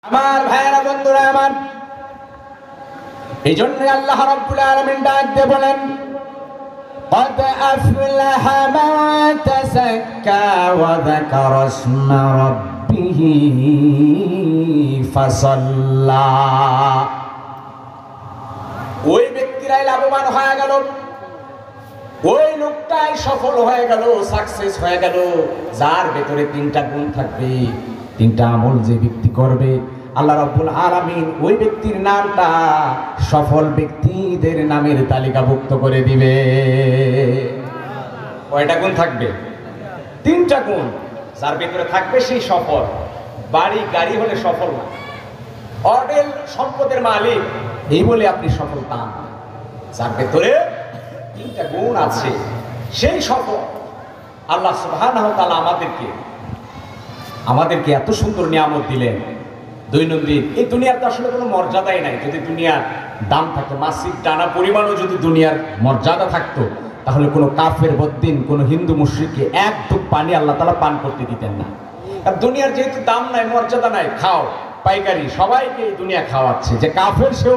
আমার ভাইয়েরা বন্ধুরা আমার, এই জন্য আল্লাহ রাব্বুল আলামিন ডাক দিয়ে বলেন, قد أفلح من تزكى وذكر اسم ربه فصلى। ওই ব্যক্তিরাই লাভবান হয়ে গেল, ওই লোকটাই সফল হয়ে গেল, সাকসেস হয়ে গেল, যার ভেতরে তিনটা গুণ থাকবে, তিনটা আমল যে ব্যক্তি করবে, আল্লাহ রাব্বুল আলামিন ওই ব্যক্তির নামটা সফল ব্যক্তিদের নামের তালিকাভুক্ত করে দিবে। কয়টা গুণ থাকবে? তিনটা গুণ যার ভেতরে থাকবে সেই সফল। বাড়ি গাড়ি হলে সফল না, অডেল সম্পদের মালিক এই বলে আপনি সফল তা না। যার ভেতরে তিনটা গুণ আছে সেই সফল। আল্লাহ সুবহানাহু ওয়া তাআলা আমাদেরকে এত সুন্দর নিয়ামত দিলেন। দৈনন্দিন এই দুনিয়ার তো আসলে কোনো মর্যাদাই নাই। যদি দুনিয়ার দাম থাকতো, মাসিক টানা পরিমাণও যদি দুনিয়ার মর্যাদা থাকতো, তাহলে কোনো কাফের বদ্দিন, কোনো হিন্দু মুশরিককে এক ঢোক পানি আল্লাহ তাআলা পান করতে দিতেন না। কারণ দুনিয়ার যেহেতু দাম নাই, মর্যাদা নাই, খাও পাইকারি, সবাইকে এই দুনিয়া খাওয়াচ্ছে। যে কাফের সেও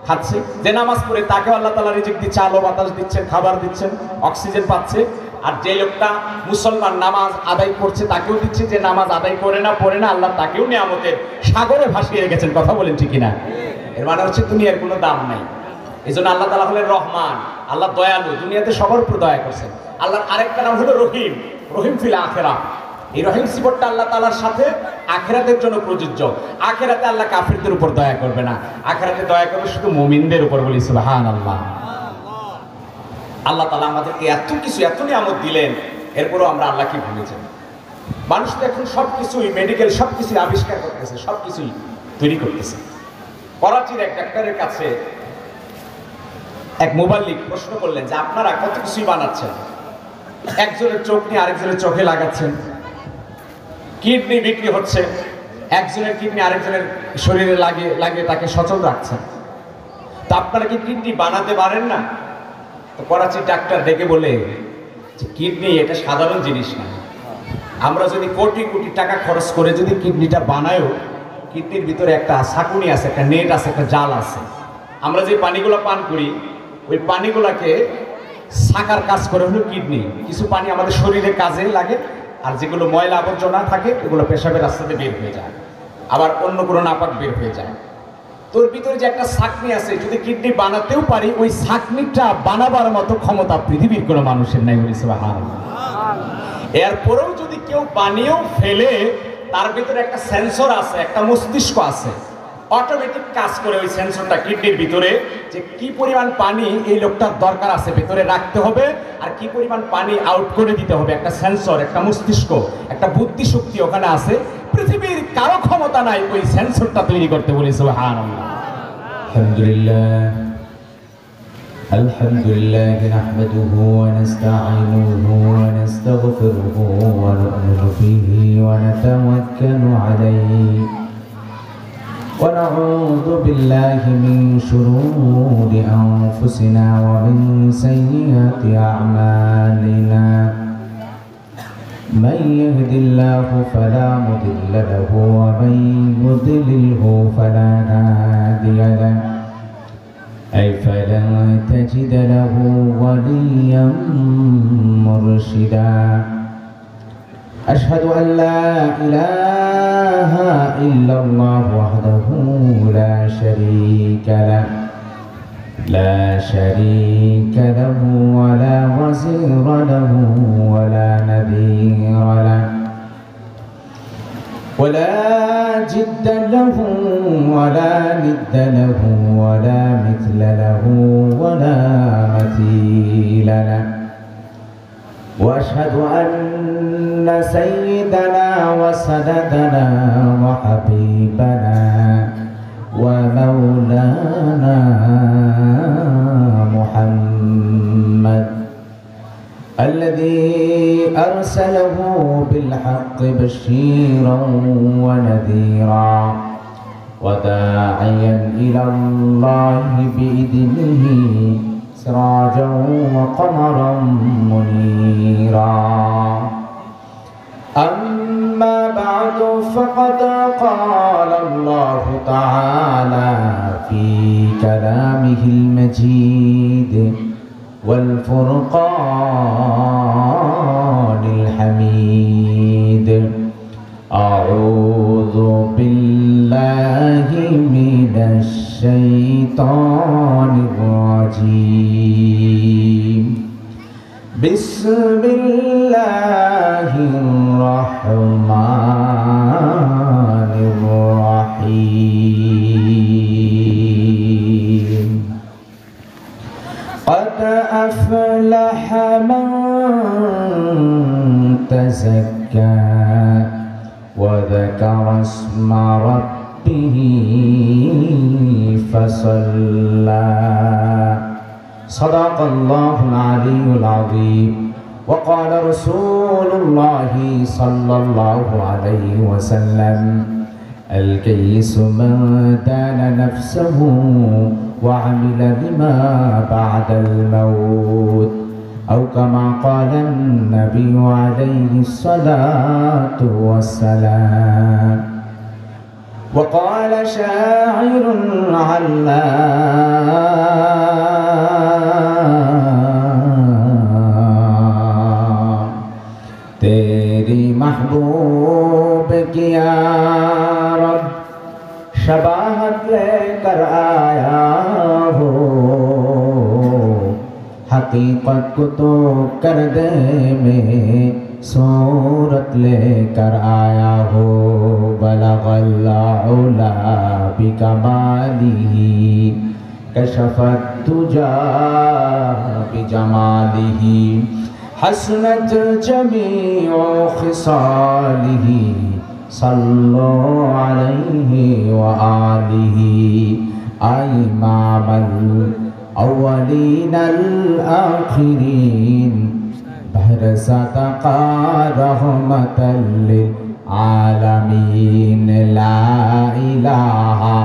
খাচ্ছে, যে নামাজ পড়ে তাকেও আল্লাহ তাআলা রিজিক দিচ্ছে, আলো বাতাস দিচ্ছেন, খাবার দিচ্ছেন, অক্সিজেন পাচ্ছে। আর যে লোকটা মুসলমান নামাজ আদায় করছে তাকেও দিচ্ছে, যে নামাজ আদায় করে না পড়ে না আল্লাহ তাকেও নিয়ামতের সাগরে ভাসিয়ে রেখেছেন। কথা বলেন ঠিক কিনা? এর মানে হচ্ছে দুনিয়ার কোনো দাম নাই। এই জন্য আল্লাহ তাআলা হলেন রহমান, আল্লাহ দয়ালু, দুনিয়াতে সবার উপর দয়া করছেন। আল্লাহর আরেকটা নাম হলো রহিম, রহিম ফিল আখিরাহ। এই রহিম সিফতটা আল্লাহ তাআলার সাথে আখিরাতের জন্য প্রযোজ্য। আখিরাতে আল্লাহ কাফিরদের উপর দয়া করবে না, আখিরাতে দয়া করবে শুধু মুমিনদের উপর। বলি সুবহানাল্লাহ। আল্লাহ তাআলা আমাদেরকে এত কিছু, এত নিয়ামত দিলেন, এরপরও আমরা আল্লাহকে ভুলে যাই। মানুষ তো এখন সবকিছুই মেডিকেল, সবকিছু আবিষ্কার করতেছে, সবকিছুই তৈরি করতেছে। করাচির এক ডাক্তারের কাছে এক মোবাল্লিগ প্রশ্ন করলেন যে আপনারা কত কিছুই বানাচ্ছেন, একজনের চোখ নিয়ে আরেকজনের চোখে লাগাচ্ছেন, কিডনি বিক্রি হচ্ছে, একজনের কিডনি আরেকজনের শরীরে লাগিয়ে তাকে সচল রাখছেন, তা আপনারা কি কিডনি বানাতে পারেন না? তো করাচির ডাক্তার ডেকে বলে যে কিডনি এটা সাধারণ জিনিস না। আমরা যদি কোটি কোটি টাকা খরচ করে যদি কিডনিটা বানায়ও, কিডনির ভিতরে একটা ছাঁকুনি আছে, একটা নেট আছে, একটা জাল আছে। আমরা যে পানিগুলো পান করি, ওই পানিগুলোকে ছাকার কাজ করে হলো কিডনি। কিছু পানি আমাদের শরীরে কাজে লাগে, আর যেগুলো ময়লা আবর্জনা থাকে এগুলো পেশাবের রাস্তাতে বের হয়ে যায়, আবার অন্য কোনো নাপাক বের হয়ে যায়। তোর ভিতরে যে একটা ছাকনি আছে, যদি কিডনি বানাতেও পারি, ওই ছাকনিটা বানাবার মতো ক্ষমতা পৃথিবীর কোনো মানুষের নাই। বলি সুবহানাল্লাহ। এরপরেও যদি কেউ বানিয়েও ফেলে, তার ভিতরে একটা সেন্সর আছে, একটা মস্তিষ্ক আছে, অটোমেটিক কাজ করে ওই সেন্সরটা কিডনির ভিতরে, যে কি পরিমাণ পানি এই লোকটার দরকার আছে ভেতরে রাখতে হবে, আর কি পরিমাণ পানি আউট করে দিতে হবে। একটা সেন্সর, একটা মস্তিষ্ক, একটা বুদ্ধি শক্তি ওখানে আছে। পৃথিবীর কারো ক্ষমতা নাই ওই সেন্সরটা তৈরি করতে। বলি সুবহানাল্লাহ। আলহামদুলিল্লাহ, আলহামদুলিল্লাহ নাহমাদুহু ওয়া নাস্তাঈনুহু ওয়া নাস্তাগফিরুহু ওয়া নু'মিনু বিহি ওয়া নাতাওয়াক্কালু আলাইহি ওয়া নাউযু বিল্লাহি মিন শুরুরি আনফুসিনা ওয়া মিন সাইয়্যাতি আ'মালিনা। من يهد الله فلا مضل له ومن يضلله فلا هادي له أي فلا تجد له وليا مرشدا. أشهد أن لا إله إلا الله وحده لا شريك له لا شريك له ولا وزير له ولا نذير له ولا جد له ولا ند له ولا مثل له ولا مثيل له. وأشهد أن سيدنا وسندنا وحبيبنا ومولانا محمد الذي أرسله بالحق بشيرا ونذيرا وداعيا إلى الله بإذنه سراجا وقمرا منيرا. أما بعد فقد قال الله تعالى في كلامه المجيد والفرقان الحميد. أعوذ بالله من الشيطان الرجيم. بسم الله الرحمن الرحيم. قد أفلح من تزكى وذكر اسم ربه فصلى. صدق الله العلي العظيم. وقال رسول الله صلى الله عليه وسلم: الكيس من دان نفسه وعمل لما بعد الموت، أو كما قال النبي عليه الصلاة والسلام. وقال شاعر علام: तेरी महबूब की यारब शबाहत लेकर आया हो, हकीकत को तो कर दे में सूरत लेकर आया हो। बलगल उला बिकमालिही कशफत तुजा बिजमालिही हसनत जमीउ खिसालिही सल्लो अलैहि व आलिही। इमामल अव्वलीन अल आखिरीन बरसतका रहमतल लिल आलमीन। ला इलाहा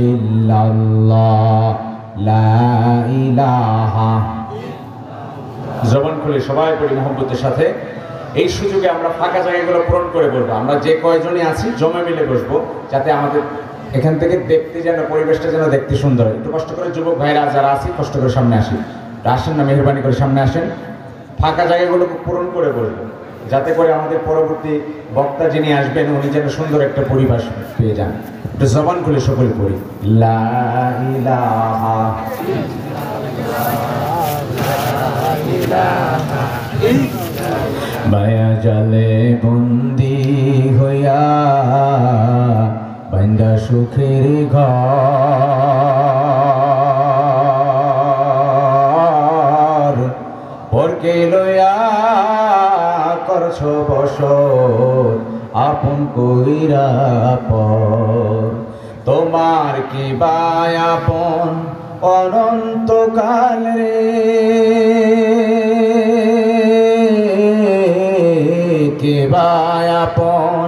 इल्लल्लाह ला इलाहा। জবান খুলে সবাই পড়ি মোহাম্মতের সাথে। এই সুযোগে আমরা ফাঁকা জায়গাগুলো পূরণ করে বলবো। আমরা যে কয়জনই আছি জমে মিলে বসবো, যাতে আমাদের এখান থেকে দেখতে যেন পরিবেশটা যেন দেখতে সুন্দর হয়। একটু কষ্ট করে যুবক ভাইরা যারা আছি কষ্ট করে সামনে আসি, আসেন না, মেহরবানি করে সামনে আসেন। ফাঁকা জায়গাগুলো পূরণ করে বলবো, যাতে করে আমাদের পরবর্তী বক্তা যিনি আসবেন উনি যেন সুন্দর একটা পরিবেশ পেয়ে যান। একটু জবান খুলে সকলে পড়ি লা ইলাহা মায়া জালে বন্দি হইয়া বান্দা সুখের ঘর, পরকে লইয়া করছ বসত আপন কইরা পর। তোমার কি বায় আপন অনন্তকাল রে, কে বায় আপন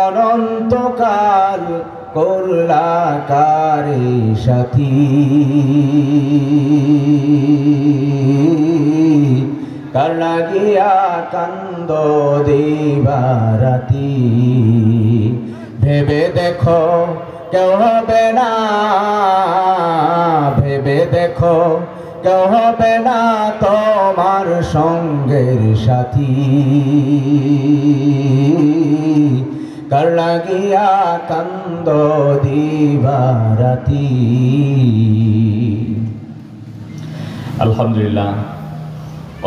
অনন্তকাল করলা কারে সাথী। কার লাগিয়া কান্দ দিবারাতি, ভেবে দেখো কেউ হবে না, ভেবে দেখো কেউ হবে না তোমার সঙ্গের সাথী। কার লাগিয়া কান্দ দিবারাতি। আলহামদুলিল্লাহ।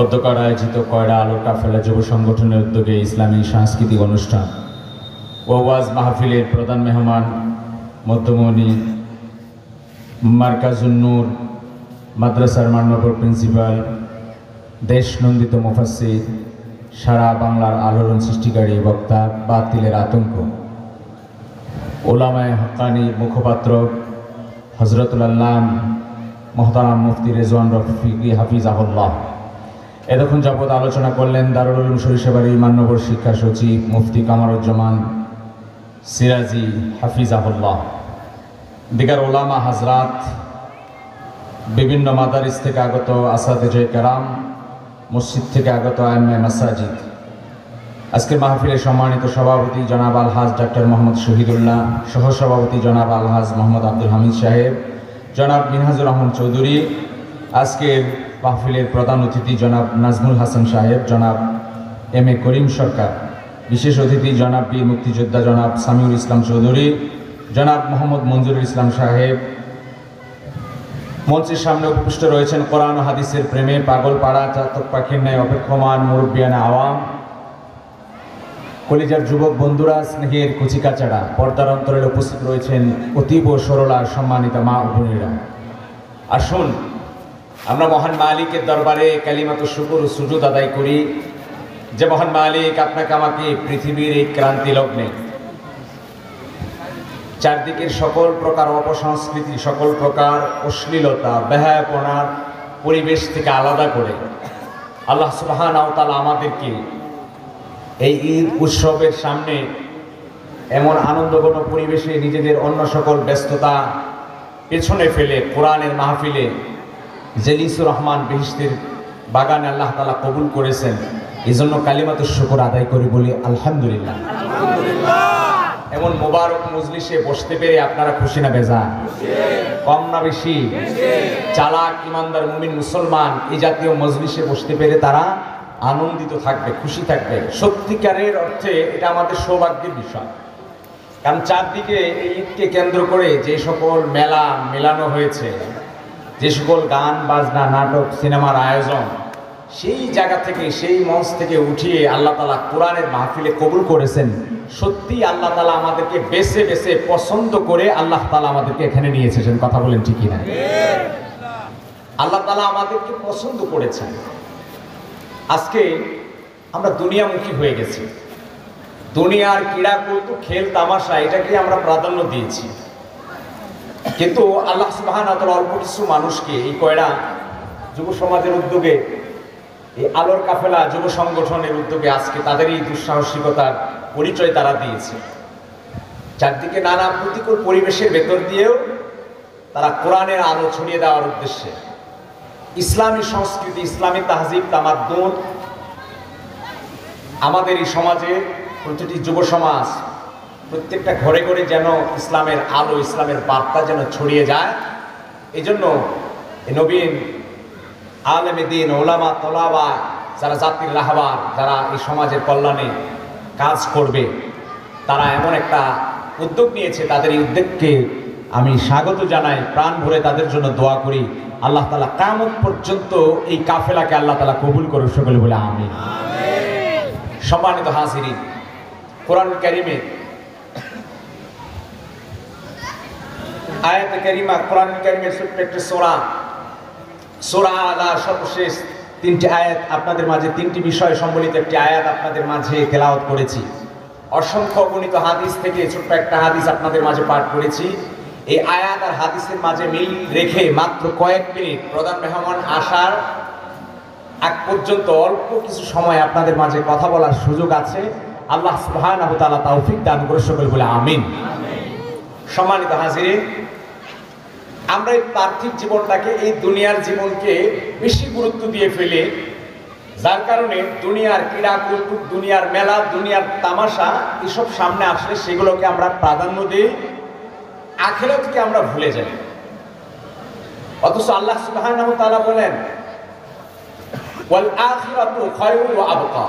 অধ্যকার আয়োজিত কয়রা আলোর কাফেলা যুব সংগঠনের উদ্যোগে ইসলামী সাংস্কৃতিক অনুষ্ঠান ও ওয়াজ মাহফিলের প্রধান মেহমান মধ্যমণি মার্কাজুন নূর মাদ্রাসার মান্যবর প্রিন্সিপাল, দেশ নন্দিত মুফাসসির, সারা বাংলার আলোড়ন সৃষ্টিকারী বক্তা, বাতিলের আতঙ্ক, ওলামায়ে হক্কানি মুখপাত্র হযরতুল আল্লাম মুহতারাম মুফতি রেজওয়ান রফিকি হাফিজাহুল্লাহ এতক্ষণ যাবৎ আলোচনা করলেন দারুল উলুম সরিষাবাড়ির মান্যবর শিক্ষা সচিব মুফতি কামারুজ্জামান সিরাজি হাফিজাহুল্লাহ, দিগার ওলামা হাজরাত, বিভিন্ন মাদারিস থেকে আগত আসাতেজে কেরাম, মসজিদ থেকে আগত আইম্মায়ে মাসাজিদ, আজকের মাহফিলের সম্মানিত সভাপতি জনাব আলহাজ ডক্টর মোহাম্মদ শহীদুল্লাহ, সহসভাপতি জনাব আলহাজ মোহাম্মদ আব্দুল হামিদ সাহেব, জনাব মিনহাজুর রহমান চৌধুরী, আজকের মাহফিলের প্রধান অতিথি জনাব নাজমুল হাসান সাহেব, জনাব এম এ করিম সরকার, বিশেষ অতিথি জনাব বীর মুক্তিযোদ্ধা জনাব সামিউল ইসলাম চৌধুরী, জনাব মোহাম্মদ মঞ্জুরুল ইসলাম সাহেব। মঞ্চের সামনে উপবিষ্ট রয়েছেন কোরআন ও হাদিসের প্রেমে পাগল পাড়া চাতক পাখির ন্যায় অপেক্ষমান মুরব্বিয়ানা আওয়াম, কলিজার যুবক বন্ধুরা, স্নেহের কুচিকাচারা, পর্দার অন্তরে উপস্থিত রয়েছেন অতীব সরলা সম্মানিত মা ও বোনেরা। আসুন আমরা মহান মালিকের দরবারে কালিমাত শুকর ও সুজুদ আদায় করি, যে মহান মালিক আপনাকে আমাকে পৃথিবীর এই ক্রান্তি লগ্নে চারদিকের সকল প্রকার অপসংস্কৃতি, সকল প্রকার অশ্লীলতা, বেহায়াপনার পরিবেশ থেকে আলাদা করে আল্লাহ সুবহানাহু ওয়া তাআলা আমাদেরকে এই ঈদ উৎসবের সামনে এমন আনন্দঘন পরিবেশে নিজেদের অন্য সকল ব্যস্ততা পেছনে ফেলে কোরআনের মাহফিলে জেলিসুর রহমান বেহেশতের বাগানে আল্লাহ তাআলা কবুল করেছেন। এই জন্য কালিমাতুশ শুকর আদায় করি, বলি আলহামদুলিল্লাহ। এমন মোবারক মজলিসে বসতে পেরে আপনারা খুশি না বেজার? কম না বেশি? চালাক ইমানদার মুমিন মুসলমান এই জাতীয় মজলিসে বসতে পেরে তারা আনন্দিত থাকবে, খুশি থাকবে। সত্যিকারের অর্থে এটা আমাদের সৌভাগ্যের বিষয়, কারণ চারদিকে এই ঈদকে কেন্দ্র করে যে সকল মেলা মেলানো হয়েছে, যে সকল গান বাজনা নাটক সিনেমার আয়োজন, সেই জায়গা থেকে সেই মঞ্চ থেকে উঠিয়ে আল্লাহ তাআলা কোরআনের মাহফিলে কবুল করেছেন। সত্যি আল্লাহ তাআলা আমাদেরকে বেছে বেছে পছন্দ করে আল্লাহ তাআলা আমাদেরকে এখানে নিয়ে এসেছেন। কথা বলেন ঠিক কিনা? আল্লাহ তাআলা আমাদেরকে পছন্দ করেছেন। আজকে আমরা দুনিয়ামুখী হয়ে গেছি, দুনিয়ার ক্রীড়া কৌতুক খেল তামাশা এটাকে আমরা প্রাধান্য দিয়েছি, কিন্তু আল্লাহ সুবহানাহু ওয়া তাআলা অল্প কিছু মানুষকে এই কয়টা যুব সমাজের উদ্যোগে, এই আলোর কাফেলা যুব সংগঠনের উদ্যোগে আজকে তাদের এই দুঃসাহসিকতার পরিচয় তারা দিয়েছে। চারদিকে নানা প্রতিকূল পরিবেশের ভেতর দিয়েও তারা কোরআনের আলো ছড়িয়ে দেওয়ার উদ্দেশ্যে ইসলামী সংস্কৃতি, ইসলামী তাহজিব তামাদ্দুন আমাদের এই সমাজে প্রতিটি যুব সমাজ প্রত্যেকটা ঘরে ঘরে যেন ইসলামের আলো, ইসলামের বার্তা যেন ছড়িয়ে যায়। এই জন্য নবীন আলেমে দ্বীন, ওলামা তলাবা, যারা জাতির রাহবার, যারা এই সমাজের কল্যাণে কাজ করবে, তারা এমন একটা উদ্যোগ নিয়েছে। তাদের এই উদ্যোগকে আমি স্বাগত জানাই, প্রাণ ভরে তাদের জন্য দোয়া করি। আল্লাহ তাআলা কিয়ামত পর্যন্ত এই কাফেলাকে আল্লাহ তাআলা কবুল করুন, সকলে বলে আমিন। সম্মানিত হাজিরিন, কোরআন কারীমে আয়াতে কারিমা, কোরআন কারীমের ছোট্ট একটা সূরা আলার সর্বশেষ তিনটি আয়াত আপনাদের মাঝে, তিনটি বিষয় সম্বলিত একটি আয়াত আপনাদের মাঝে তেলাওয়াত করেছি। অসংখ্য গণিত হাদিস থেকে ছোট্ট একটা হাদিস আপনাদের মাঝে পাঠ করেছি। এই আয়াত আর হাদিসের মাঝে মিল রেখে মাত্র কয়েক মিনিট প্রধান মেহমান আসার আগ পর্যন্ত অল্প কিছু সময় আপনাদের মাঝে কথা বলার সুযোগ আছে। আল্লাহ সুবহানাহু ওয়া তাআলা তৌফিক দান করে, সকলে বলে আমিন। সম্মানিত হাজিরিন, আমরা এই পার্থিব জীবনটাকে, এই দুনিয়ার জীবনকে বেশি গুরুত্ব দিয়ে ফেলে, যার কারণে দুনিয়ার ক্রীড়া কৌতুক, দুনিয়ার মেলা, দুনিয়ার তামাশা এসব সামনে আসলে সেগুলোকে আমরা প্রাধান্য দিই, আখিরাতকে আমরা ভুলে যাই। অথচ আল্লাহ সুবহানাহু ওয়া তাআলা বলেন, ওয়াল আখিরাতু খায়রুন ওয়া আবকা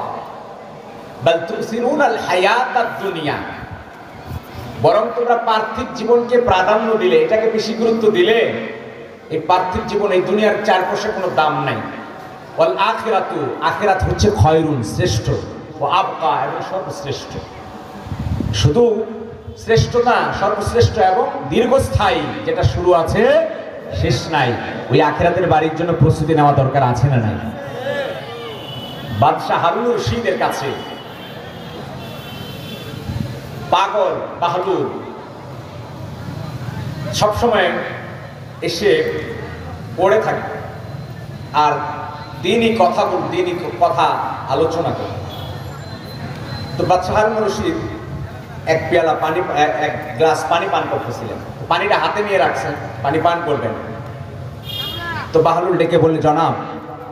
বাল তুসিরুনাল হায়াতাদ দুনিয়া। বরং তোমরা পার্থিব জীবনকে প্রাধান্য দিলে, এটাকে বেশি গুরুত্ব দিলে, এই পার্থিব জীবন, এই দুনিয়ার চারপাশে কোনো দাম নাই। ওয়াল আখিরাতু, আখিরাত হচ্ছে খায়রুন, শ্রেষ্ঠ, ওয়া আবকা, এবং সর্বশ্রেষ্ঠ। শুধু শ্রেষ্ঠ না, সর্বশ্রেষ্ঠ এবং দীর্ঘস্থায়ী, যেটা শুরু আছে শেষ নাই। ওই আখিরাতের বাড়ির জন্য প্রস্তুতি নেওয়া দরকার আছে না নাই? বাদশাহ হারুন রশিদের কাছে পাগল বাহাদুর সবসময় এসে পড়ে থাকে আর দিনই কথা আলোচনা করে। তো বাদশাহ হারুন রশিদ এক পেয়ালা পানি, এক গ্লাস পানি পান করতেছিলেন। পানিটা হাতে নিয়ে রাখছেন, পানি পান করবেন। তো বাহলুল ডেকে বললেন, জনাব,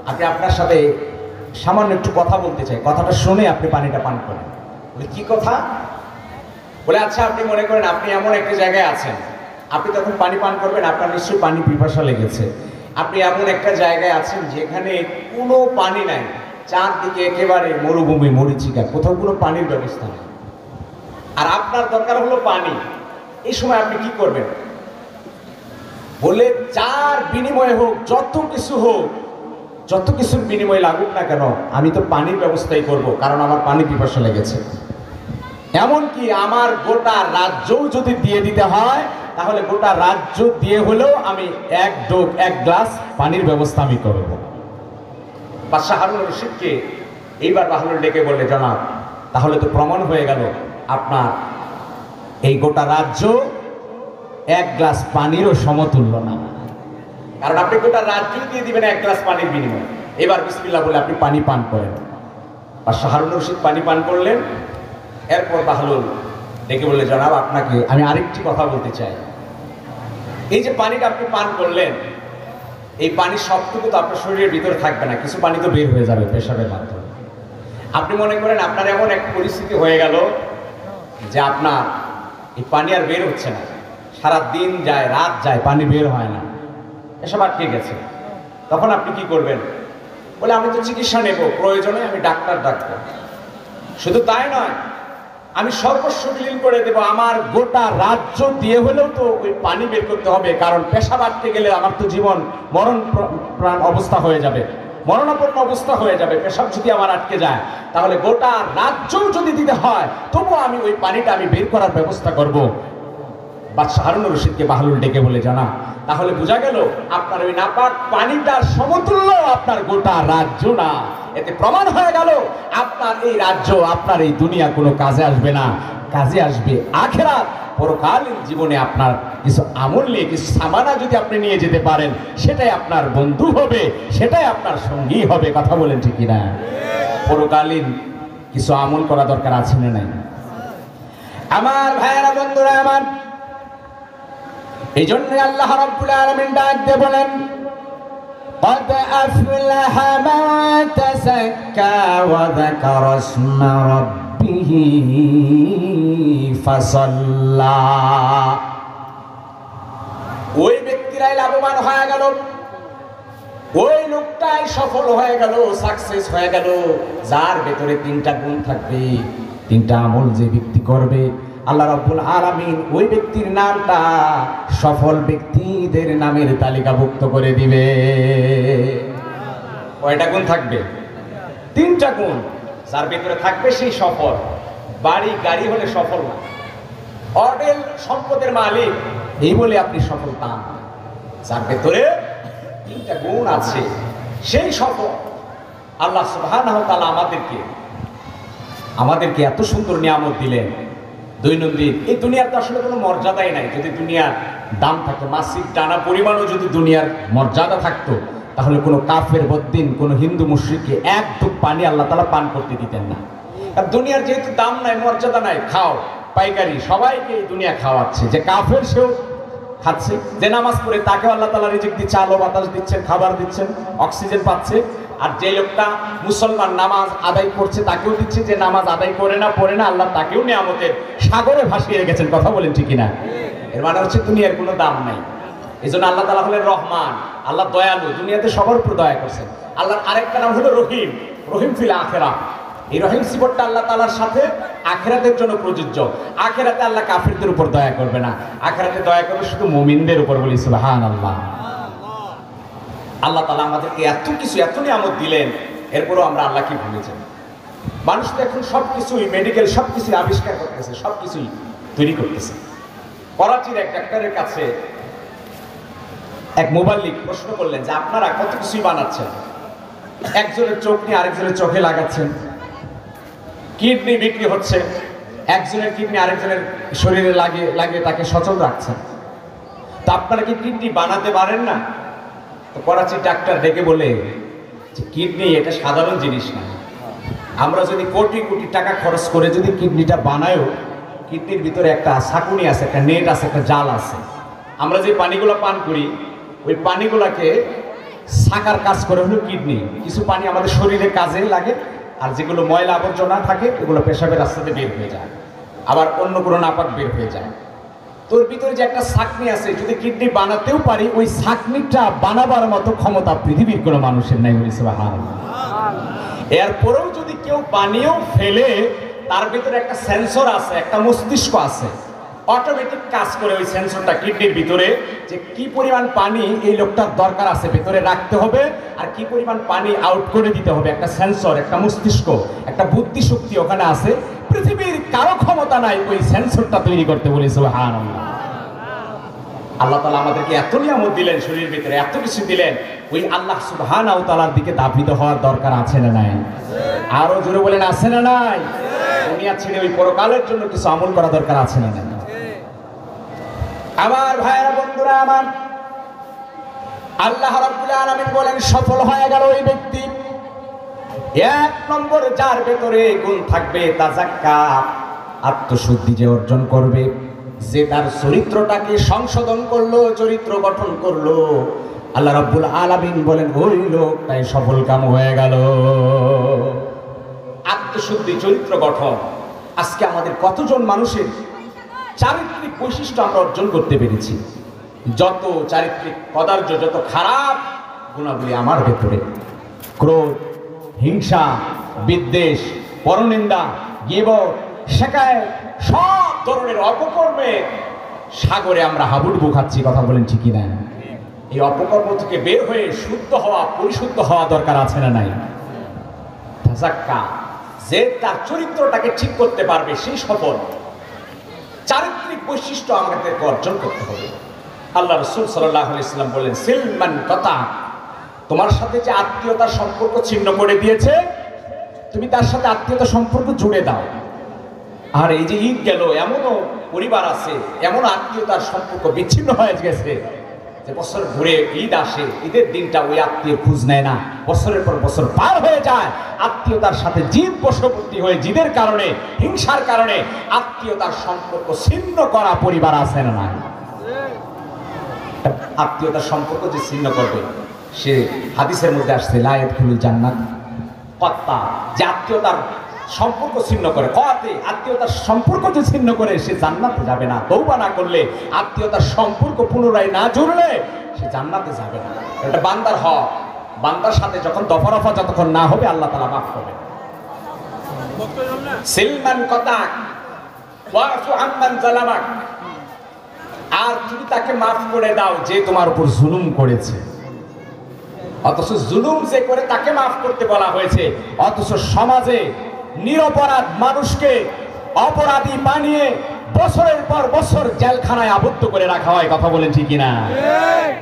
আপনি আপনার সাথে সামান্য একটু কথা বলতে চাই, কথাটা শুনে আপনি পানিটা পান করেন। বলে কি কথা? বলে আচ্ছা আপনি মনে করেন আপনি এমন একটা জায়গায় আছেন, আপনি তখন পানি পান করবেন, আপনার নিশ্চয়ই পানি পিপাসা লেগেছে। আপনি এমন একটা জায়গায় আছেন যেখানে কোনো পানি নাই, চারদিকে একেবারে মরুভূমি, মরীচিকা, কোথাও কোনো পানির ব্যবস্থা নেই, আর আপনার দরকার হলো পানি। এই সময় আপনি কি করবেন? বলে যার বিনিময়ে হোক, যত কিছু হোক, যত কিছুর বিনিময়ে লাগুক না কেন, আমি তো পানির ব্যবস্থাই করব, কারণ আমার পানি পিপাসা লেগেছে। এমনকি আমার গোটা রাজ্যও যদি দিয়ে দিতে হয়, তাহলে গোটা রাজ্য দিয়ে হলেও আমি এক গ্লাস পানির ব্যবস্থা আমি করব। বাদশাহ হারুন রশিদকে এইবার বাহলুল ডেকে বললে, জনাব, তাহলে তো প্রমাণ হয়ে গেল আপনার এই গোটা রাজ্য এক গ্লাস পানিরও সমতুল্য না, কারণ আপনি গোটা রাজ্য দিয়ে দিবেন এক গ্লাস পানির বিনিময়ে। এবার বিসমিল্লাহ বলে আপনি পানি পান করেন। বাদশাহ হারুন রশিদ পানি পান করলেন। এরপর বাহলুল ডেকে বললে, জনাব, আপনাকে আমি আরেকটি কথা বলতে চাই। এই যে পানিটা আপনি পান করলেন, এই পানি সবটুকু তো আপনার শরীরের ভিতরে থাকবে না, কিছু পানি তো বের হয়ে যাবে পেশাবের মাধ্যমে। আপনি মনে করেন আপনার এমন এক পরিস্থিতি হয়ে গেল যে আপনার এই পানি আর বের হচ্ছে না, সারা দিন যায়, রাত যায়, পানি বের হয় না, এসব আটকে গেছে। তখন আপনি কি করবেন? বলে আমি তো চিকিৎসা নেব, প্রয়োজনে আমি ডাক্তার ডাকবো। শুধু তাই নয়, আমি সর্বস্ব বিলীন করে দেব, আমার গোটা রাজ্য দিয়ে হলেও তো ওই পানি বের করতে হবে, কারণ পেশাব আটকে গেলে আমার তো জীবন মরণ প্রাণ অবস্থা হয়ে যাবে, মরণাপন্ন অবস্থা হয়ে যাবে। পেশাব যদি আমার আটকে যায়, তাহলে গোটা রাজ্যও যদি দিতে হয়, তবুও আমি ওই পানিটা আমি বের করার ব্যবস্থা করব। বাদশাহ হারুন রশিদকে বাহলুল ডেকে বলে, জানা, তাহলে বোঝা গেল আপনার ওই নাপাক পানিটার সমতুল্য আপনার গোটা রাজ্য না। এতে প্রমাণ হয়ে গেল আপনার এই রাজ্য, আপনার এই দুনিয়া কোনো কাজে আসবে না, কাজে আসবে আখিরাত। পরকালীন জীবনে আপনার কিছু আমল নিয়ে, কিছু সামানা যদি আপনি নিয়ে যেতে পারেন, সেটাই আপনার বন্ধু হবে, সেটাই আপনার সঙ্গী হবে। কথা বলেন ঠিক কিনা? পরকালীন কিছু আমল করা দরকার আছে না নাই? আমার ভাইয়েরা, বন্ধুরা আমার, এই জন্য আল্লাহ রাব্বুল আলামিন ডাক দিয়ে বলেন, قد أفلح من تزكى وذكر اسم ربه فصلى। ওই ব্যক্তিরাই লাভবান হয়ে গেল, ওই লোকটাই সফল হয়ে গেল, সাকসেস হয়ে গেল, যার ভেতরে তিনটা গুণ থাকবে, তিনটা আমল যে ব্যক্তি করবে, আল্লাহ রাব্বুল আলামিন ওই ব্যক্তির নামটা সফল ব্যক্তিদের নামের তালিকাভুক্ত করে দিবে। কয়টা গুণ থাকবে? তিনটা গুণ যার ভেতরে থাকবে সেই সফল। বাড়ি গাড়ি হলে সফল না, অডেল সম্পদের মালিক এই বলে আপনি সফল তা না। যার ভেতরে তিনটা গুণ আছে সেই সফল। আল্লাহ সুবহানাহু ওয়া তাআলা আমাদেরকে এত সুন্দর নিয়ামত দিলেন। দৈনন্দিন এই দুনিয়ার তো আসলে কোনো মর্যাদাই নাই। যদি দুনিয়ার দাম থাকতো, মাসিক টানা পরিমাণও যদি দুনিয়ার মর্যাদা থাকতো, তাহলে কোনো কাফের বদ্দিন, কোনো হিন্দু মুশরিককে এক টুক পানি আল্লাহ তাআলা পান করতে দিতেন না। আর দুনিয়ার যেহেতু দাম নাই, মর্যাদা নাই, খাও পাইকারি, সবাইকে এই দুনিয়া খাওয়াচ্ছে। যে কাফের সেও খাচ্ছে, যে নামাজ পড়ে তাকেও আল্লাহ তাআলা রিজিক দিচ্ছে, আলো বাতাস দিচ্ছেন, খাবার দিচ্ছেন, অক্সিজেন পাচ্ছে। আর যে লোকটা মুসলমান নামাজ আদায় করছে তাকেও দিচ্ছে, যে নামাজ আদায় করে না পড়ে না, আল্লাহ তাকেও নিয়ামতের সাগরে ভাসিয়ে রেখেছেন। কথা বলেন ঠিক কিনা? এর মানে হচ্ছে দুনিয়ার কোনো দাম নাই। এই জন্য আল্লাহ তাআলা হলেন রহমান, আল্লাহ দয়ালু, দুনিয়াতে সবার উপর দয়া করছেন। আল্লাহর আরেকটা নাম হলো রহিম, রহিম ফিল আখিরাহ। এই রহিম সিফতটা আল্লাহ তাআলার সাথে আখিরাতের জন্য প্রযোজ্য। আখিরাতে আল্লাহ কাফিরদের উপর দয়া করবে না, আখিরাতে দয়া করবে শুধু মুমিনদের উপর। বলি সুবহানাল্লাহ। আল্লাহ তাআলা আমাদেরকে এত কিছু, এত নিয়ামত দিলেন, এরপরও আমরা আল্লাহকে ভুলেছেন। মানুষ তো এখন সবকিছুই মেডিকেল, সবকিছুই আবিষ্কার করতেছে, সবকিছুই তৈরি করতেছে। করাচির এক ডাক্তারের কাছে এক মুবাল্লিগ প্রশ্ন করলেন যে আপনারা কত কিছুই বানাচ্ছেন, একজনের চোখ নিয়ে আরেকজনের চোখে লাগাচ্ছেন, কিডনি বিক্রি হচ্ছে, একজনের কিডনি আরেকজনের শরীরে লাগিয়ে তাকে সচল রাখছেন, তো আপনারা কি কিডনি বানাতে পারেন না? তো করাচির ডাক্তার ডেকে বলে যে কিডনি এটা সাধারণ জিনিস না। আমরা যদি কোটি কোটি টাকা খরচ করে যদি কিডনিটা বানায়ও, কিডনির ভিতরে একটা সাকুনি আছে, একটা নেট আছে, একটা জাল আছে। আমরা যে পানিগুলো পান করি, ওই পানিগুলোকে সাকার কাজ করে হলো কিডনি। কিছু পানি আমাদের শরীরে কাজে লাগে, আর যেগুলো ময়লা আবর্জনা থাকে এগুলো পেশাবের রাস্তাতে বের হয়ে যায়, আবার অন্য কোনো নাপাক বের হয়ে যায়। তোর ভিতরে যে একটা ছাঁকনি আছে, যদি কিডনি বানাতেও পারি, ওই ছাঁকনিটা বানাবার মতো ক্ষমতা পৃথিবীর কোনো মানুষের নাই। বলেছে এরপরেও যদি কেউ বানিয়েও ফেলে, তার ভিতরে একটা সেন্সর আছে, একটা মস্তিষ্ক আছে, অটোমেটিক কাজ করে ওই সেন্সরটা কিডনির ভিতরে, যে কি পরিমাণ পানি এই লোকটার দরকার আছে ভিতরে রাখতে হবে আর কি পরিমাণ পানি আউট করে দিতে হবে। একটা সেন্সর, একটা মস্তিষ্ক, একটা বুদ্ধি শক্তি ওখানে আছে। পৃথিবীর কারো ক্ষমতা নাই ওই সেন্সরটা তৈরি করতে। বলি সুবহানাল্লাহ। আল্লাহ তাআলা আমাদেরকে এত নিয়ামত দিলেন, শরীরের ভিতরে এত কিছু দিলেন, ওই আল্লাহ সুবহানাহু ওয়া তাআলার দিকে ধাবিত হওয়ার দরকার আছে না নাই? আরো জোরে বলেন, আছে না নাই? দুনিয়া ছেড়ে ওই পরকালের জন্য কিছু আমল করা দরকার আছে না নাই? আমার ভাইয়েরা, বন্ধুরা আমার, আল্লাহ রাব্বুল আলামিন বলেন সফল হয়ে গেল ওই ব্যক্তি, এক নম্বর যার ভেতরে গুণ থাকবে তাজাক্কা, আত্মশুদ্ধি যে অর্জন করবে, যে তার চরিত্রটাকে সংশোধন করলো, চরিত্র গঠন করলো। আল্লাহ রাব্বুল আলামিন বলেন ওই লোকটাই সফল কাম হয়ে গেল। আত্মশুদ্ধি, চরিত্র গঠন। আজকে আমাদের কতজন মানুষের চারিত্রিক বৈশিষ্ট্য আমরা অর্জন করতে পেরেছি? যত চারিত্রিক পদার্থ, যত খারাপ গুণাবলী আমার ভেতরে, ক্রোধ, হিংসা, বিদ্বেষ, পরনিন্দা, গীবত, শিকায়ত, সব ধরনের অপকর্মে সাগরে আমরা হাবুডুবু খাচ্ছি। কথা বলেন ঠিকই না? এই অপকর্ম থেকে বের হয়ে শুদ্ধ হওয়া, পরিশুদ্ধ হওয়া দরকার আছে না নাই? তাজাক্কা, যে তার চরিত্রটাকে ঠিক করতে পারবে সেই সফল। চারিত্রিক বৈশিষ্ট্য আমাদেরকে অর্জন করতে হবে। আল্লাহ রাসূল সাল্লাল্লাহু আলাইহি ওয়াসাল্লাম বলেন সিলমান কাতা, তোমার সাথে যে আত্মীয়তার সম্পর্ক ছিন্ন করে দিয়েছে, তুমি তার সাথে আত্মীয়তার সম্পর্ক জুড়ে দাও। আর এই যে ঈদ গেল, এমনও পরিবার আছে, এমন আত্মীয়তার সম্পর্ক বিচ্ছিন্ন হয়ে গেছে যে বছর ঘুরে ঈদ আসে, ঈদের দিনটা ওই আত্মীয় খোঁজ নেয় না, বছরের পর বছর পার হয়ে যায়। আত্মীয়তার সাথে জিদ বশবর্তী হয়ে, জিদের কারণে, হিংসার কারণে আত্মীয়তার সম্পর্ক ছিন্ন করা পরিবার আছে না নাই? আত্মীয়তার সম্পর্ক যে ছিন্ন করবে, সে হাদিসের মধ্যে আসছে লা ইয়াদখুলুল জান্নাত কাত্তা, যে আত্মীয়তার সম্পর্ক ছিন্ন করে, কতে আত্মীয়তার সম্পর্ক যে ছিন্ন করে সে জান্নাতে যাবে না। তওবা না করলে, আত্মীয়তার সম্পর্ক পুনরায় না জুড়লে সে জান্নাতে যাবে না। এটা বান্দার হক। বান্দার সাথে যখন দফা যতক্ষণ না হবে, আল্লাহ তাআলা মাফ করবেন। সিলমান কাতাক ওয়াফু আম্মান জালামাক, আর তুমি তাকে মাফ করে দাও যে তোমার উপর জুলুম করেছে। অথচ জুলুম যে করে তাকে মাফ করতে বলা হয়েছে, অথচ সমাজে নিরপরাধ মানুষকে অপরাধী বানিয়ে বছরের পর বছর জেলখানায় আবদ্ধ করে রাখা হয়। কথা বলেন ঠিক কিনা?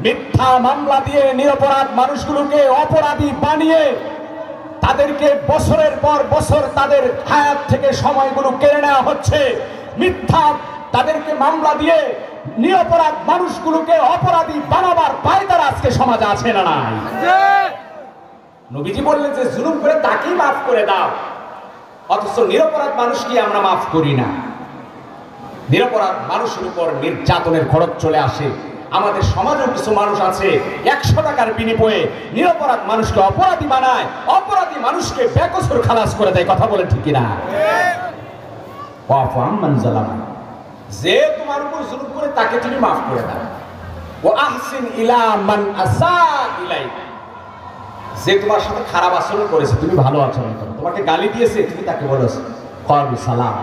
মিথ্যা মামলা দিয়ে নিরপরাধ মানুষগুলোকে অপরাধী বানিয়ে তাদেরকে বছরের পর বছর তাদের হায়াত থেকে সময়গুলো কেড়ে নেওয়া হচ্ছে। মিথ্যা তাদেরকে মামলা দিয়ে নিরপরাধ মানুষগুলোকে অপরাধী বানাবার পায়তারা আজকে সমাজে আছে না নাই? নবীজি বললেন যে জুলুম করে তাকেই মাফ করে দাও, অথচ নিরপরাধ মানুষকে আমরা মাফ করি না। নিরপরাধ মানুষের উপর নির্যাতনের খড়গ চলে আসে। আমাদের সমাজেও কিছু মানুষ আছে 100 টাকার বিনিময়ে নিরপরাধ মানুষকে অপরাধী বানায়, অপরাধী মানুষকে বেকসুর খালাস করে দেয়। কথা বলে ঠিক না? ওয়াফু আম্মান জালামা, যে তোমার উপর জুলুম করে তাকে তুমি মাফ করে দাও। ওয়া আহসিন ইলা মান আসা ইলাইক, যে তোমার সাথে খারাপ আচরণ করেছে তুমি ভালো আচরণ করো। তোমাকে গালি দিয়েছে, তুমি তাকে বলো ক্বালু সালাম।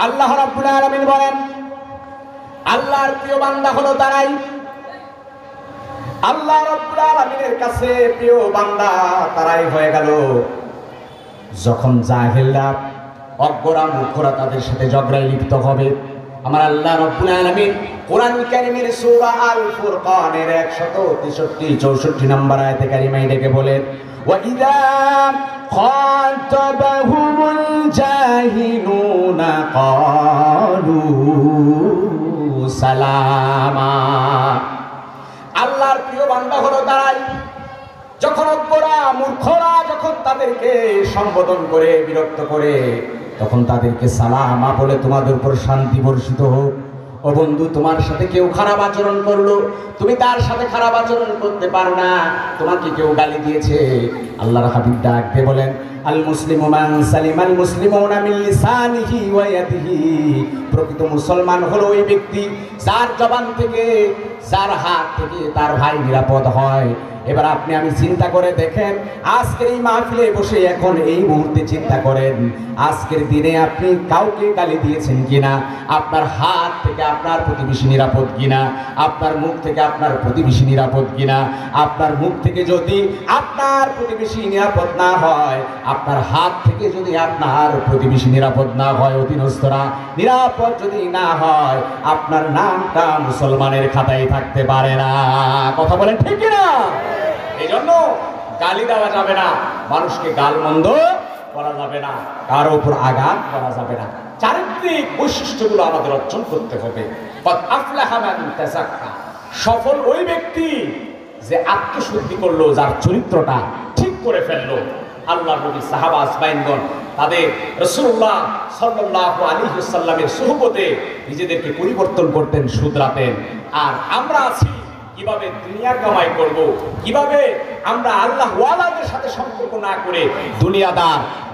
আল্লাহ রাব্বুল আলামিন বলেন, আল্লাহর প্রিয় বান্দা হলো তারাই, আল্লাহ রাব্বুল আলামিনের কাছে প্রিয় বান্দা তারাই হয়ে গেল যখন জাহেলরা, অজ্ঞরা, মূর্খরা তাদের সাথে ঝগড়ায় লিপ্ত হবে। আমার আল্লাহ রাব্বুল আলামিন কোরআন কারীমের সূরা আল ফুরকানের 163-64 নম্বর আয়াতে কারিমায় ডেকে বলেন, ওয়া ইযা খাতাবাহুমুল জাহিলুনা ক্বালু সালামা। আল্লাহর প্রিয় বান্দা হলো তারাই, যখন অজ্ঞরা, মূর্খরা যখন তাদেরকে সম্বোধন করে, বিরক্ত করে, তখন তাদেরকে সালামা বলে, তোমাদের উপর শান্তি বর্ষিত হোক। ও ও বন্ধু, তোমার সাথে কেউ খারাপ আচরণ করলো, তুমি তার সাথে খারাপ আচরণ করতে পারো না। তোমাকে কেউ গালি দিয়েছে, আল্লাহর হাবিব ডাক দিয়ে বলেন, আল মুসলিমু মান সালিমাল মুসলিমুনা মিন লিসানিহি ওয়া ইয়াদিহি। প্রকৃত মুসলমান হলো ওই ব্যক্তি যার জবান থেকে, যার হাত থেকে তার ভাই নিরাপদ হয়। এবার আপনি আমি চিন্তা করে দেখেন, আজকের এই মাহফিলে বসে এখন এই মুহূর্তে চিন্তা করেন, আজকের দিনে আপনি কাউকে গালি দিয়েছেন কিনা? আপনার হাত থেকে আপনার প্রতিবেশী নিরাপদ কিনা? আপনার মুখ থেকে আপনার প্রতিবেশী নিরাপদ কিনা? আপনার মুখ থেকে যদি আপনার প্রতিবেশী নিরাপদ না হয়, আপনার হাত থেকে যদি আপনার প্রতিবেশী নিরাপদ না হয়, অধীনস্থরা নিরাপদ যদি না হয়, আপনার নামটা মুসলমানের খাতায় থাকতে পারে না। কথা বলেন ঠিক কিনা? এই জন্য গালি দেওয়া যাবে না, মানুষকে গালমন্দ করা যাবে না, কারো উপর আঘাত করা যাবে না। চারিত্রিক বৈশিষ্ট্যগুলো আমাদের অর্জন করতে হবে। সফল ওই ব্যক্তি যে আত্মশুদ্ধি করলো, যার চরিত্রটা ঠিক করে ফেললো। আল্লাহ নবী, সাহাবা, আজমাইনগণ তাদের রাসূলুল্লাহ সাল্লাল্লাহু আলাইহি ওয়াসাল্লামের সুহবতে নিজেদেরকে পরিবর্তন করতেন, শুধরাতেন। আর আমরা আছি কিভাবে দুনিয়া কামাই করব, কিভাবে আমরা আল্লাহ ওয়ালাদের সাথে সম্পর্ক না করে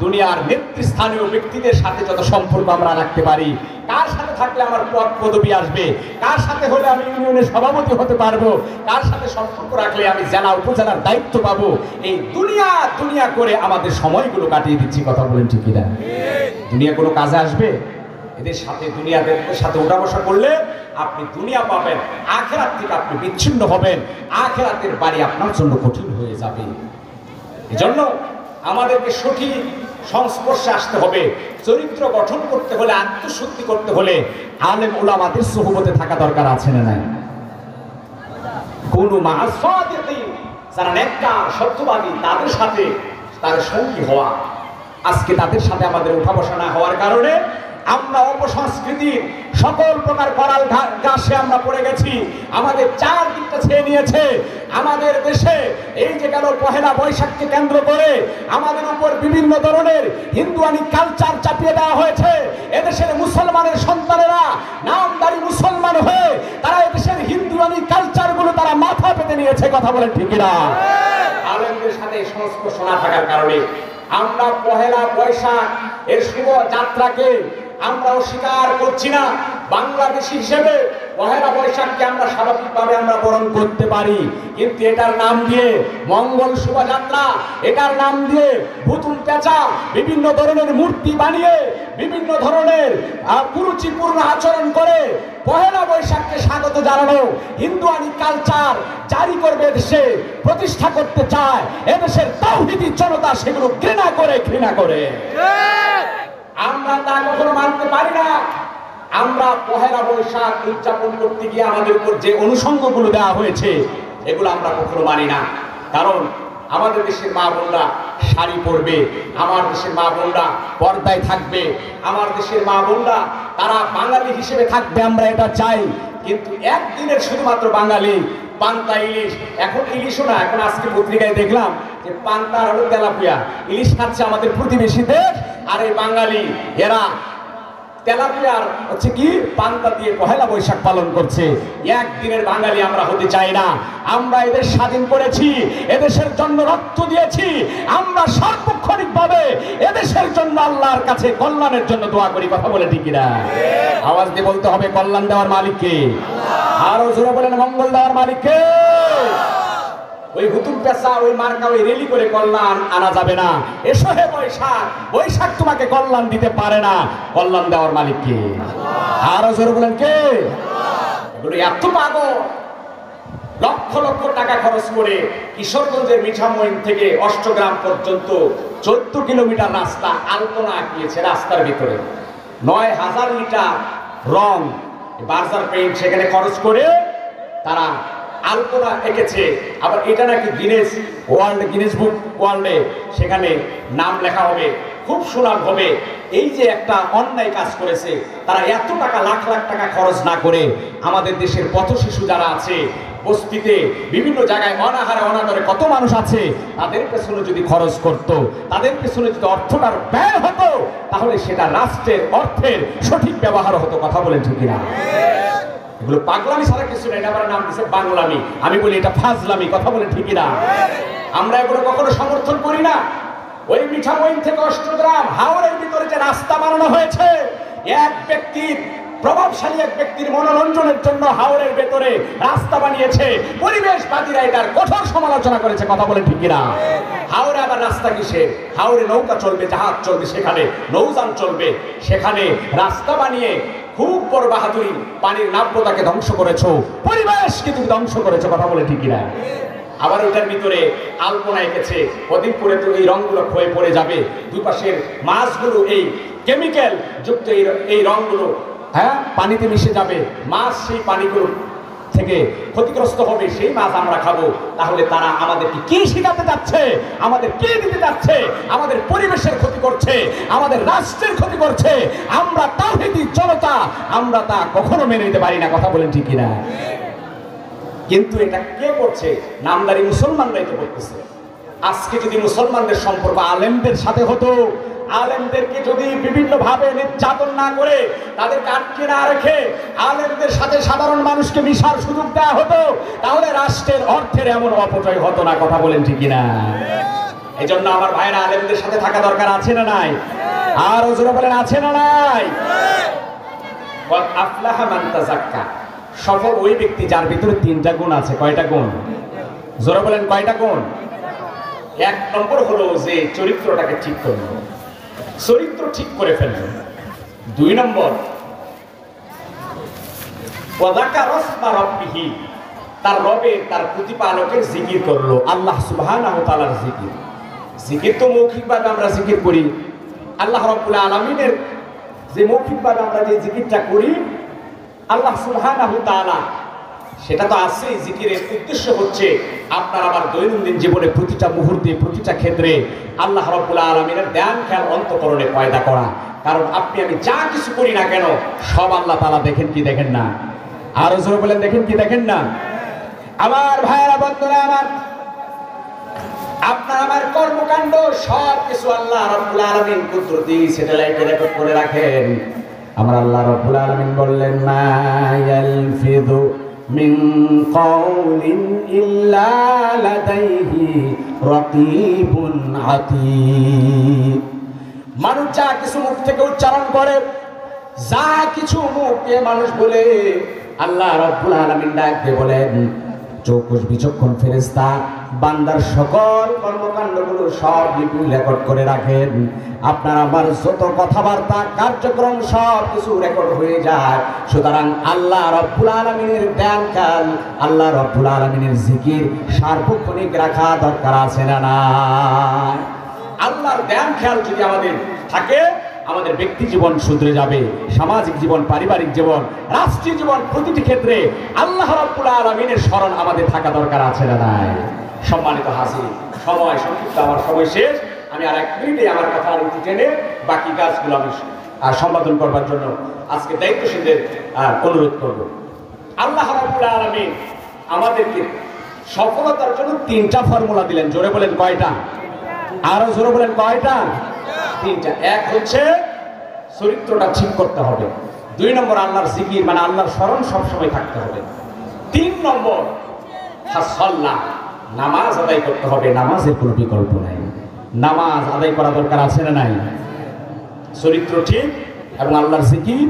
দুনিয়ার নেতৃস্থানীয় ব্যক্তিদের সাথে যত সম্পর্ক আমরা রাখতে পারি, কার সাথে থাকলে আমার পদ পদবি আসবে, কার সাথে হলে আমি ইউনিয়নের সভাপতি হতে পারবো, কার সাথে সম্পর্ক রাখলে আমি জেলা উপজেলার দায়িত্ব পাবো, এই দুনিয়া করে আমাদের সময়গুলো কাটিয়ে দিচ্ছি। কথা বলেন ঠিক কিনা? দুনিয়া কোনো কাজে আসবে? এদের সাথে দুনিয়াদের সাথে উঠা বসা করলে আপনি দুনিয়া পাবেন, আখিরাত থেকে আপনি বিচ্ছিন্ন হবেন, আখিরাতের বাড়ি আপনার জন্য কঠিন হয়ে যাবে। এজন্য আমাদেরকে সঠিক সংস্পর্শে আসতে হবে। চরিত্র গঠন করতে হলে, আত্মশুদ্ধি করতে হলে আলেম উলামাদের সুহবতে থাকা দরকার আছে না নাই? কোন মাসাদিকিন, যারা নেককার সত্যবাদী, তাদের সাথে তার সঙ্গী হওয়া। আজকে তাদের সাথে আমাদের উঠা বসা না হওয়ার কারণে আমরা অপসংস্কৃতির সকল প্রকার করাল ঘাসে আমরা পড়ে গেছি। আমাদের চারদিকটা ছেয়ে নিয়েছে। আমাদের দেশে এই যে গেল পহেলা বৈশাখকে কেন্দ্র করে আমাদের উপর বিভিন্ন ধরনের হিন্দুয়ানি কালচার চাপিয়ে দেওয়া হয়েছে। এদেশের মুসলমানের সন্তানেরা নামদারি মুসলমান হয়ে তারা এদেশের হিন্দুয়ানি কালচারগুলো তারা মাথা পেতে নিয়েছে। কথা বলেন ঠিক না? আলেমদের সাথে সংস্পর্শ না থাকার কারণে আমরা পহেলা বৈশাখ এর শুভ যাত্রাকে আমরা অস্বীকার করছি না। বাংলাদেশী হিসেবে পহেলা বৈশাখকে আমরা স্বাভাবিকভাবে আমরা বরণ করতে পারি, কিন্তু এটার নাম দিয়ে মঙ্গল শোভাযাত্রা, এটার নাম দিয়ে ভুতুম পেঁচা, বিভিন্ন ধরনের মূর্তি বানিয়ে, বিভিন্ন ধরনের কুরুচিপূর্ণ আচরণ করে পহেলা বৈশাখকে স্বাগত জানানো, হিন্দুয়ানি কালচার জারি করবে, দেশে প্রতিষ্ঠা করতে চায় এদেশের তাওহীদি জনতা, সেগুলো ঘৃণা করে আমরা তা কখনো মানতে পারি না। আমরা পহেলা বৈশাখ উদযাপন করতে গিয়ে আমাদের উপর যে অনুষঙ্গগুলো দেওয়া হয়েছে এগুলো আমরা কখনো মানি না। কারণ আমাদের দেশের মা বোনরা শাড়ি পরবে, আমার দেশের মা বোনরা পর্দায় থাকবে, আমার দেশের মা বোনরা তারা বাঙালি হিসেবে থাকবে, আমরা এটা চাই। কিন্তু একদিনের শুধুমাত্র বাঙালি পান্তা ইলিশ, এখন ইলিশও না, এখন আজকে পত্রিকায় দেখলাম যে পান্তা আর হলো তেলাপিয়া, ইলিশ খাচ্ছে আমাদের প্রতিবেশী দেশ, আর এই বাঙালি এরা তেলাপিয়ার হচ্ছে কি পান্তা দিয়ে পহেলা বৈশাখ পালন করছে। একদিনের বাঙালি আমরা হতে চাই না। আমরা এদের স্বাধীন করেছি, এদেশের জন্য রক্ত দিয়েছি, আমরা সার্বক্ষণিকভাবে এদেশের জন্য আল্লাহর কাছে কল্যাণের জন্য দোয়া করি। কথা বলে ঠিক না? আওয়াজ দিয়ে বলতে হবে, কল্যাণ দেওয়ার মালিককে। আরো জোরে বলেন, মঙ্গল দেওয়ার মালিককে। ওই হুতুম পেশা, ওই মার্কা, ওই রেলি করে কল্যাণ আনা যাবে না। এসো হে বৈশাখ, বৈশাখ তোমাকে কল্যাণ দিতে পারে না, কল্যাণ দেওয়ার মালিক কে? আরো জোরে বলেন কে? এগুলো এত পাগল, লক্ষ লক্ষ টাকা খরচ করে কিশোরগঞ্জের মিঠামইন থেকে অষ্টগ্রাম পর্যন্ত 14 কিলোমিটার রাস্তা আলপনা আঁকিয়েছে। রাস্তার ভিতরে 9000 লিটার রং, বার্জার পেইন্ট সেখানে খরচ করে তারা আলপনা এঁকেছে। আবার এটা নাকি গিনেস বুক ওয়ার্ল্ডে সেখানে নাম লেখা হবে, খুব সুনাম হবে। এই যে একটা অন্যায় কাজ করেছে, তারা এত টাকা, লাখ লাখ টাকা খরচ না করে আমাদের দেশের পথ শিশু যারা আছে বস্তিতে, বিভিন্ন জায়গায় অনাহারে অনাদরে কত মানুষ আছে, তাদের পেছনে যদি খরচ করত, তাদের পেছনে যদি অর্থটার ব্যয় হতো, তাহলে সেটা রাষ্ট্রের অর্থের সঠিক ব্যবহার হতো। কথা বলেন ঠিক কিনা? এগুলো পাগলামি ছাড়া কিছু না, এটা আমার নাম দিচ্ছে বাংলামি। আমি বলি এটা ফাজলামি, কথা বলে ঠিকই না। আমরা এগুলো কখনো সমর্থন করি না। ওই মিঠামইন থেকে অষ্টগ্রাম হাওড়ের ভিতরে যে রাস্তা বানানো হয়েছে, এক ব্যক্তির, প্রভাবশালী এক ব্যক্তির মনোরঞ্জনের জন্য হাওড়ের ভেতরে রাস্তা বানিয়েছে, পরিবেশবাদীরা এটার কঠোর সমালোচনা করেছে, কথা বলে ঠিক না। হাওড়ে আবার রাস্তা কিসে? হাওড়ে নৌকা চলবে, জাহাজ চলবে, সেখানে নৌযান চলবে, সেখানে রাস্তা বানিয়ে খুব বড় বাহাদুরি, পানির নাব্যতাকে ধ্বংস করেছো, পরিবেশ কিন্তু ধ্বংস করেছো, কথা বলে ঠিক না। আবার ওইটার ভিতরে আলপনা এঁকেছে, কদিন পরে তো এই রংগুলো ক্ষয়ে পড়ে যাবে, দুই পাশের মাছগুলো এই কেমিক্যাল যুক্ত এই রংগুলো পানিতে মিশে যাবে, মাছ সেই পানিগুলো থেকে ক্ষতিগ্রস্ত হবে, সেই মাছ আমরা খাবো। তাহলে তারা আমাদেরকে কি শেখাতে যাচ্ছে, আমাদের কি দিতে যাচ্ছে? আমাদের পরিবেশের ক্ষতি করছে, আমাদের রাষ্ট্রের ক্ষতি করছে। আমরা তাওহীদি জনতা, আমরা তা কখনো মেনে নিতে পারি না, কথা বলেন ঠিক কিনা। কিন্তু এটা কে করছে? নামদারি মুসলমানরাই তো করতেছে। আজকে যদি মুসলমানদের সম্পর্ক আলেমদের সাথে হতো, আলেমদেরকে যদি বিভিন্ন ভাবে নির্যাতন না করে, তাদেরকে আটকে না রেখে আলেমদের সাথে সাধারণ মানুষকে মিশার সুযোগ দেওয়া হতো, তাহলে রাষ্ট্রের অর্থের এমন অপচয় হতো না, কথা বলেন ঠিক কিনা। এই জন্য আমার ভাইরা আলেমদের সাথে থাকা দরকার আছে না নাই? আর ওজোরে বলেন আছে না নাই? আফলাহা মান তাযাক্কা, সফল ওই ব্যক্তি যার ভিতরে তিনটা গুণ আছে। কয়টা গুণ? জোরে বলেন কয়টা গুণ? এক নম্বর হলো যে চরিত্রটাকে ঠিক করলো, চরিত্র ঠিক করে ফেললো। দুই নম্বর ওয়াযাকারা রাসমা রাব্বিহি, তার রবের, তার প্রতিপালকের জিকির করলো, আল্লাহ সুবহানাহু ওয়া তাআলার জিকির। জিকির তো মৌখিকভাবে আমরা জিকির করি, আল্লাহ রাব্বুল আলামিনের যে মৌখিকভাবে আমরা যে জিকিরটা করি আল্লাহ সুবহানাহু ওয়া তাআলা, সেটা তো আছেই। জিকিরের উদ্দেশ্য হচ্ছে আপনার আমার দৈনন্দিন জীবনে প্রতিটা মুহূর্তে, প্রতিটা ক্ষেত্রে আল্লাহ রাব্বুল আলামিনের ধ্যান খেয়াল অন্তঃকরণে পয়দা করা। কারণ আপনি আমি যা কিছু করি না কেন, সব আল্লাহ তাআলা দেখেন কি দেখেন না? আরো জোরে বলেন দেখেন কি দেখেন না? আমার ভাইয়েরা, বন্ধুরা আমার, আপনার আমার কর্মকাণ্ড সব কিছু আল্লাহ রাব্বুল আলামিন কুদরতি স্যাটেলাইটে রেকর্ড করে রাখেন। আমার আল্লাহ রাব্বুল আলামিন বললেন, মা ইয়ালফিযু মিন কাউলিন ইল্লা লাদাইহি রাকীবুন আতীদ। মানুষ যা কিছু মুখ থেকে উচ্চারণ করে, যা কিছু মুখে মানুষ বলে, আল্লাহ রাব্বুল আলামিন ডাক দিয়ে বলেন, চৌকস বিচক্ষণ ফেরেশতা বান্দার সকল কর্মকাণ্ডগুলো সব রেকর্ড করে রাখেন। আপনার আমার যত কথাবার্তা, কার্যক্রম সব কিছু রেকর্ড হয়ে যায়। সুতরাং আল্লাহ রাব্বুল আলামিনের ধ্যান খেয়াল, আল্লাহ রাব্বুল আলামিনের জিকির সার্বক্ষণিক রাখা দরকার আছে না নাই? আল্লাহর ধ্যান খেয়াল যদি আমাদের থাকে, আমাদের ব্যক্তি জীবন শুধরে যাবে, সামাজিক জীবন, পারিবারিক জীবন, রাষ্ট্রীয় জীবন, প্রতিটি ক্ষেত্রে আল্লাহ রাব্বুল আলামিনের স্মরণ আমাদের থাকা দরকার আছে না নাই? সম্মানিত হাজির, সময় সংক্ষিপ্ত, আমার সময় শেষ। আমি আর এক মিনিটে আমার কথা আরেকটু টেনে বাকি কাজগুলো আমি সম্পাদন করবার জন্য আজকে দায়িত্বশীলদের অনুরোধ করব। আল্লাহ রাব্বুল আলামিন আমাদেরকে সফলতার জন্য তিনটা ফর্মুলা দিলেন। জোরে বলেন কয়টা? আরো জোরে বলেন কয়টা? তিনটা। এক হচ্ছে চরিত্রটা ঠিক করতে হবে। দুই নম্বর আল্লাহর জিকির, মানে আল্লাহর স্মরণ সবসময় থাকতে হবে। তিন নম্বর সাল্লাহ, নামাজ আদায় করতে হবে। নামাজের কোনো বিকল্প নাই, নামাজ আদায় করা দরকার আছে না নাই? চরিত্র ঠিক এবং আল্লাহর জিকির,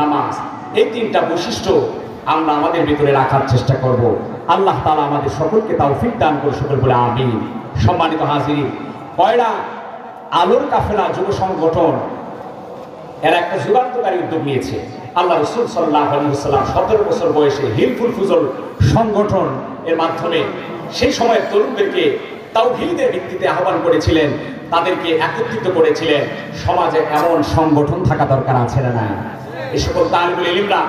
নামাজ, এই তিনটা বৈশিষ্ট্য আমরা আমাদের ভিতরে রাখার চেষ্টা করব। আল্লাহ তাআলা আমাদের সকলকে তাওফিক দান করে সকল বলে আমিন। সম্মানিত হাজির, কয়রা আলোর কাফেলা যুব সংগঠন এরা একটা যুগান্তকারী উদ্যোগ নিয়েছে। আল্লাহ রাসূল সাল্লাল্লাহু আলাইহি ওয়াসাল্লাম 17 বছর বয়সে হিলফুল ফুজল সংগঠন এর মাধ্যমে সেই সময়ের তরুণদেরকে তাওহীদের ভিত্তিতে আহ্বান করেছিলেন, তাদেরকে একত্রিত করেছিলেন। সমাজে এমন সংগঠন থাকা দরকার আছে না? এই সকল তালিবুল ইলমরা